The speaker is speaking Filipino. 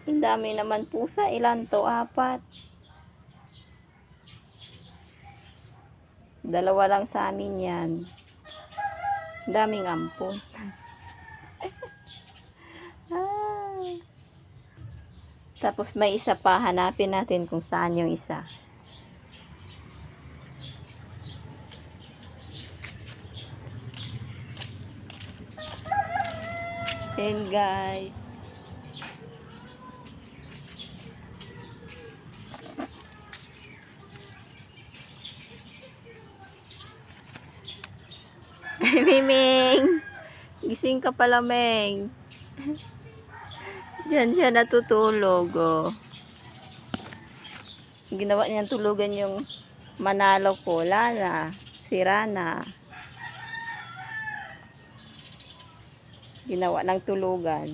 Ang dami naman pusa. Ilan to? 4. Dalawa lang sa amin yan. Daming ampon. Ah. Tapos may isa pa. Hanapin natin kung saan yung isa. Then guys. Miming! Gising ka pala, Meng. Diyan siya natutulog, oh. Ginawa niyang tulugan yung manalo ko. Lana. Si Rana. Ginawa ng tulugan.